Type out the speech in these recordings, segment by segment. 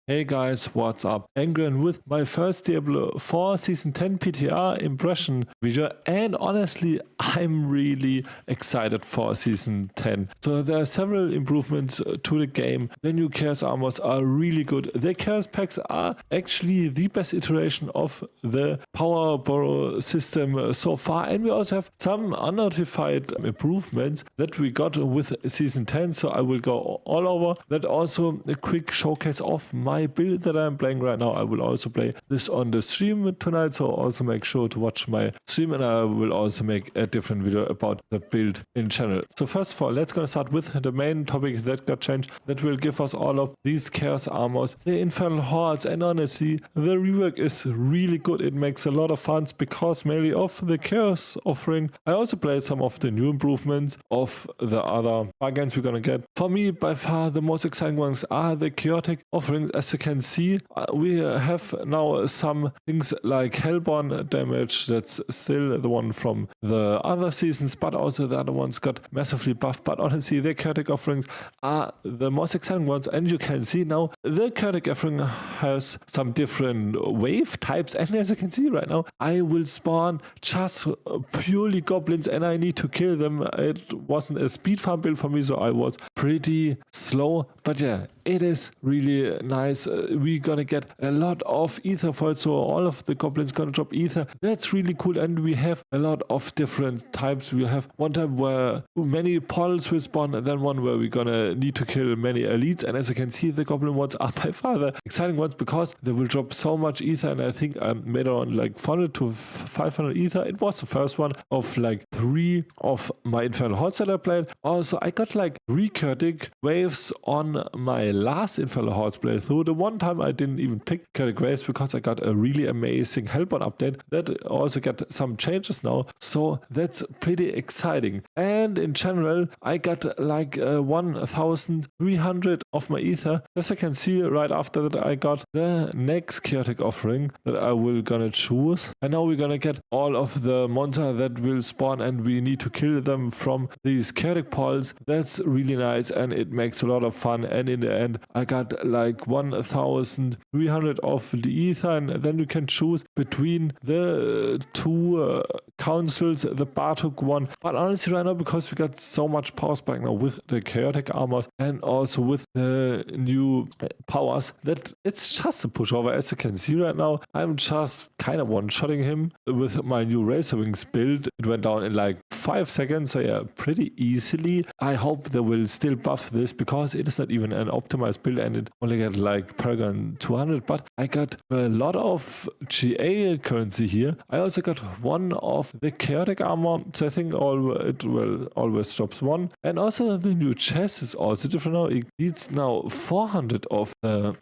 Hey guys, what's up? Angren with my first Diablo IV Season 10 PTR impression video, and honestly I'm really excited for Season 10. So there are several improvements to the game. The new Chaos Armors are really good. The Chaos Packs are actually the best iteration of the Power Borrow system so far, and we also have some unnotified improvements that we got with Season 10, so I will go all over that. Also a quick showcase of my build that I'm playing right now. I will also play this on the stream tonight, so also make sure to watch my stream, and I will also make a different video about the build in general. So first of all, let's gonna start with the main topic that got changed, that will give us all of these Chaos Armors, the Infernal Hordes, and honestly the rework is really good. It makes a lot of fun because mainly of the Chaos offering. I also played some of the new improvements of the other bargains we're gonna get. For me, by far the most exciting ones are the chaotic offerings. As you can see, we have now some things like Hellborn damage, that's still the one from the other seasons, but also the other ones got massively buffed. But honestly, the chaotic offerings are the most exciting ones, and you can see now the chaotic offering has some different wave types, and as you can see right now, I will spawn just purely goblins and I need to kill them. It wasn't a speed farm build for me, so I was pretty slow, but yeah, it is really nice. We're gonna get a lot of ether for it, so all of the goblins gonna drop ether. That's really cool, and we have a lot of different types. We have one type where many portals will spawn, and then one where we're gonna need to kill many elites. And as you can see, the goblin ones are by far the exciting ones because they will drop so much ether, and I think I made around like 400 to 500 ether. It was the first one of like 3 of my Infernal Hordes that I played. Also, I got like 3 chaotic waves on my last Infernal Hordes playthrough. The one time I didn't even pick chaotic waves because I got a really amazing Hellborn update that also got some changes now, so that's pretty exciting. And in general, I got like 1300 of my ether. As I can see, right after that I got the next chaotic offering that I will gonna choose, and now we're gonna get all of the monster that will spawn, and we need to kill them from these chaotic pulse. That's really nice, and it makes a lot of fun. And in the end, I got like 1300 of the ether, and then you can choose between the 2 councils, the Bartuc one. But honestly, right now, because we got so much power spike now with the chaotic armors and also with the new powers, that it's just a pushover. As you can see right now, I'm just kind of one-shotting him with my new Razor Wings build. It went down in like 5 seconds, so yeah, pretty easily. I hope they will still buff this because it is not even an optimized build, and it only got like Paragon 200, but I got a lot of GA currency here. I also got one of the chaotic armor, so I think it will always drops 1. And also the new chest is also different now. It needs now 400 of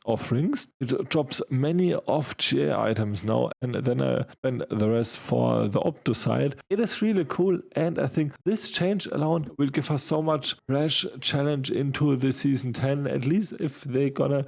offerings. It drops many of GA items now, and then I spend the rest for the Opto side. It is really cool, and I think this change alone will give us so much fresh challenge into the Season 10, at least if they gonna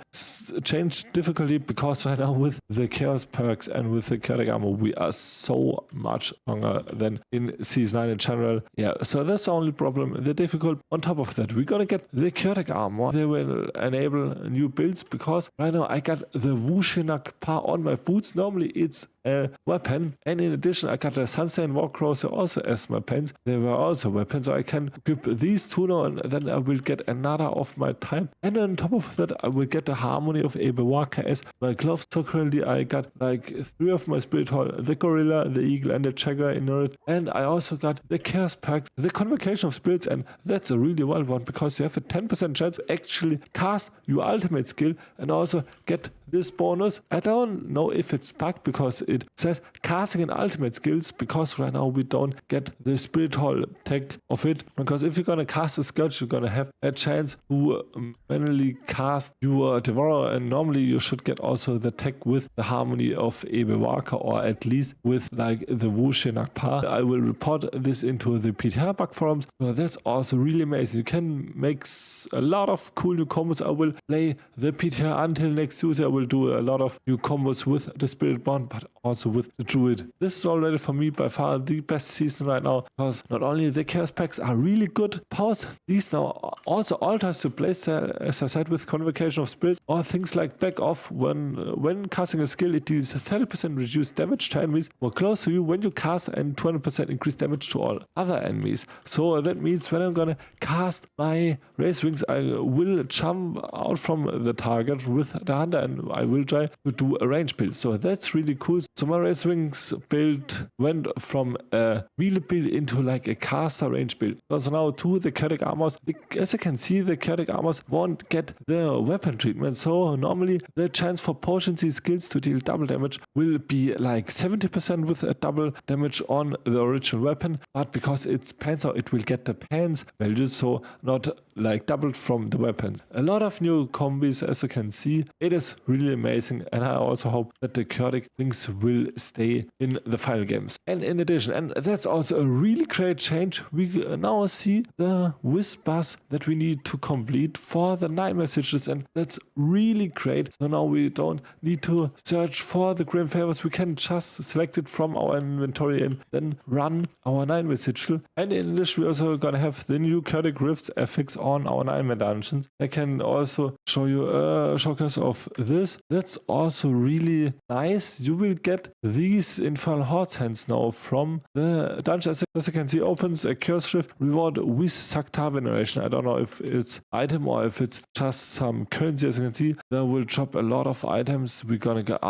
change difficulty, because right now with the Chaos perks and with the chaotic armor, we are so much stronger than in Season 9 in general. Yeah, so that's the only problem, the difficult. On top of that, we're gonna get the chaotic armor. They will enable new builds, because right now I got the Wushinak Pa on my boots. Normally it's a weapon, and in addition I got the Sunstone Warcrow also as my pants. They were also weapons, so I can equip these 2 now, and then I will get another of my time. And on top of that, I will get the Harmony of Ebewaka as my gloves. So currently I got like 3 of my Spirit Hall, the Gorilla, the Eagle, and the Chagger in it. And I also got the Chaos Packs, the Convocation of Spirits, and that's a really wild one because you have a 10% chance to actually cast your ultimate skill and also get this bonus. I don't know if it's bugged because it says casting and ultimate skills, because right now we don't get the Spirit Hall tag of it, because if you're gonna cast a Scourge, you're gonna have a chance to manually cast your Devourer, and normally you should get also the tag with the Harmony of Ebewaka, or at least with like the Wushinak Pa. I will report this into the PTR bug forums, so that's also really amazing. You can make a lot of cool new combos. I will play the PTR until next Tuesday. I will do a lot of new combos with the Spirit Bond, but also with the Druid. This is already for me by far the best season right now, because not only the Chaos Packs are really good powers, these now also alters the playstyle, as I said side with Convocation of Spirits, or things like Back Off. When casting a skill, it deals 30% reduced damage to enemies more close to you when you cast, and 20% increased damage to all other enemies. So that means when I'm gonna cast my Race Wings, I will jump out from the target with the hunter, and I will try to do a range build. So that's really cool. So my Race Wings build went from a melee build into like a caster range build. So now to the chaotic armors, as you can see, the chaotic armors won't get the weapon treatment. So normally the chance for potency skills to deal double damage will be like 70% with a double damage on the original weapon, but because it's Panzer, it will get the pants values, so not like doubled from the weapons. A lot of new combis, as you can see. It is really amazing, and I also hope that the chaotic things will stay in the final games. And in addition, and that's also a really great change, we now see the Whispers that we need to complete for the night messages, and that's really great. So now we don't need to search for the Grim Favors, we can just select it from our inventory and then run our night message. And in addition, we're also gonna have the new chaotic rifts affix on our nightmare dungeons. I can also show you a showcase of this. That's also really nice. You will get these Infernal Hordes hands now from the dungeon. As you can see, opens a curse rift reward with Sakta veneration. I don't know if it's item or if it's just some currency. As you can see, there will drop a lot of items. We're gonna get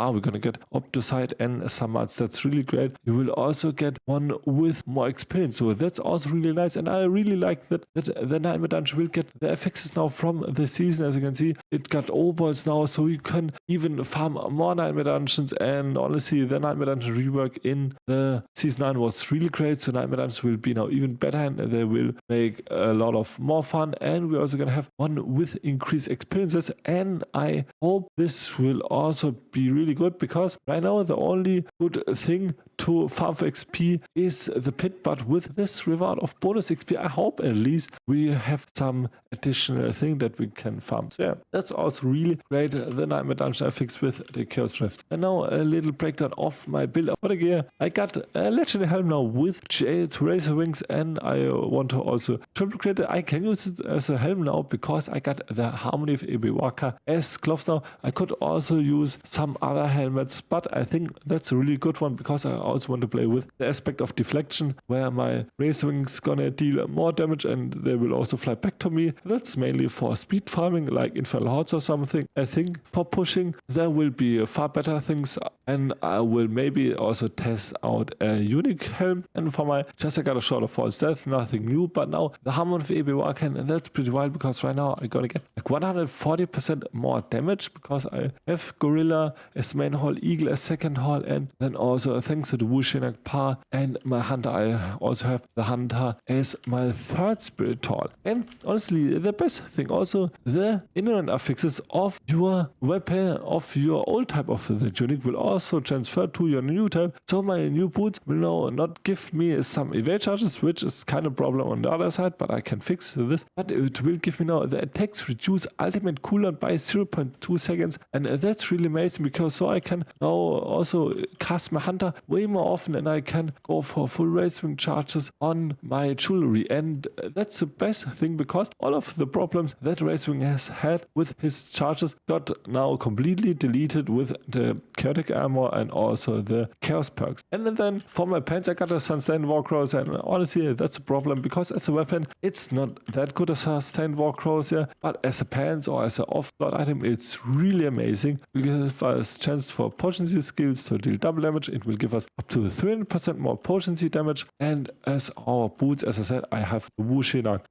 Optosite and some mods. That's really great. You will also get one with more experience. So that's also really nice. And I really like that the nightmare dungeon will get the effects now from the season. As you can see, it got obols now, so you can even farm more nightmare dungeons. And honestly, the nightmare dungeon rework in the season 9 was really great. So nightmare dungeons will be now even better, and they will make a lot of more fun. And we're also gonna have one with increased experiences, and I hope this will also be really good, because right now the only good thing to farm for XP is the pit, but with this reward of bonus XP, I hope at least we have some additional thing that we can farm. So yeah, that's also really great, the nightmare dungeon I fixed with the chaos rift. And now a little breakdown of my build for the gear. I got a legendary helm now with GA to Razor Wings, and I want to also triplicate it. I can use it as a helm now because I got the Harmony of Ebiwaka as gloves now. I could also use some other helmets, but I think that's a really good one because I also want to play with the aspect of deflection, where my Razor Wings gonna deal more damage and they will also fly back to me. That's mainly for speed farming like Infernal Hordes or something. I think for pushing there will be far better things, and I will maybe also test out a unique helm. And for my chest I got a Short of False Death, nothing new, but now the Harmony of Ebiwaka, and that's pretty wild because right now I'm gonna get like 140% more damage because I have Gorilla as main haul, Eagle as second haul, and then also thanks to the Wushinak Par and my Hunter, I also have the Hunter as my third spirit haul. And honestly, the best thing also, the inherent affixes of your weapon of your old type of the tunic will also transfer to your new type. So my new boots will now not give me some evade charges, which is kind of a problem on the other side, but I can fix this. But it will give me now the attacks reduce ultimate cooldown by 0.2 seconds, and that's really amazing because so I can now also cast my Hunter way more often, and I can go for full Razor charges on my jewelry. And that's the best thing because all of the problems that Razor has had with his charges got now completely deleted with the chaotic armor and also the chaos perks. And then for my pants I got a sustained Warcross, and honestly that's a problem because as a weapon it's not that good as a sustained Warcross, yeah, but as a pants or as an off-slot item it's really amazing. It will give us chance for potency skills to deal double damage. It will give us up to 300% more potency damage, and as our boots, as I said, I have the Wushinak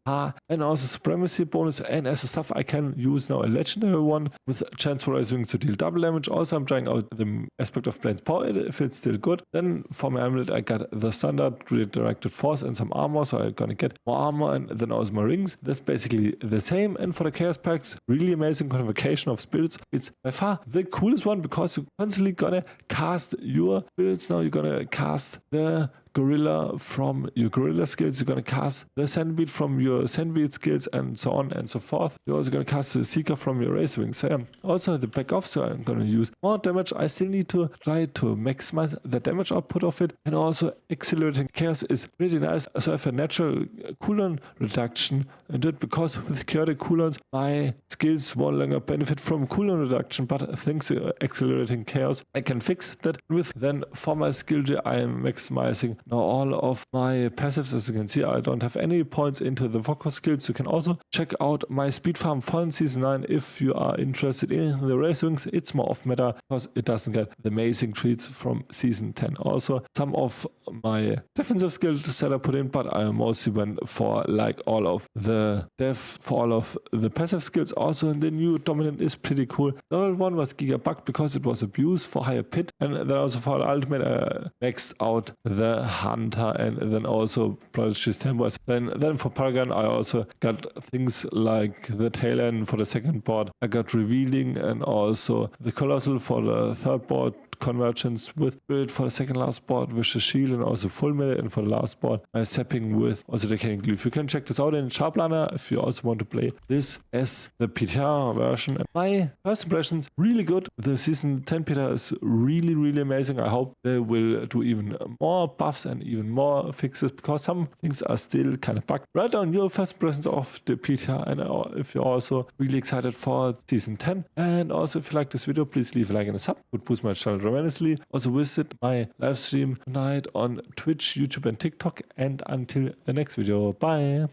and also supremacy bonus, and as a stuff I can use now a legendary one with chance for Razor Wings to deal double damage. Also I'm trying out the aspect of Plains Power if it's still good. Then for my amulet I got the standard redirected force and some armor, so I'm gonna get more armor, and then also my rings. That's basically the same. And for the chaos packs, really amazing Convocation of Spirits. It's by far the coolest one because you're constantly gonna cast your spirits now. You're gonna cast the gorilla from your gorilla skills. You're going to cast the sandbeat from your sandbeat skills, and so on and so forth. You're also going to cast the seeker from your razor wing. So yeah, also the back off, so I'm going to use more damage. I still need to try to maximize the damage output of it, and also accelerating chaos is really nice. So I have a natural cooldown reduction and it, because with chaotic cooldowns my skills no longer benefit from cooldown reduction, but thanks to accelerating chaos I can fix that. With then for my skill tree I am maximizing now all of my passives. As you can see, I don't have any points into the focus skills. You can also check out my speed farm from season 9 if you are interested in the race wings. It's more off meta because it doesn't get the amazing treats from season 10. Also some of my defensive skills that I put in, but I mostly went for like all of the def for all of the passive skills. Also the new dominant is pretty cool. The old one was giga bug because it was abused for higher pit, and then also for the ultimate I maxed out the hunter and then also prodigy's tempers. Then for Paragon I also got things like the tail end for the second board. I got revealing and also the colossal for the third board, convergence with spirit for the second last board with the shield, and also full melee, and for the last board my sapping with also the decaying glyph. You can check this out in Sharpliner if you also want to play this as the PTR version. And my first impressions really good. The season 10 PTR is really amazing. I hope they will do even more buffs and even more fixes, because some things are still kind of bugged. Write down your first impressions of the PTR, and if you're also really excited for season 10. And also if you like this video, please leave a like and a sub. It would boost my channel tremendously. Also visit my live stream tonight on Twitch, YouTube and TikTok. And until the next video, bye.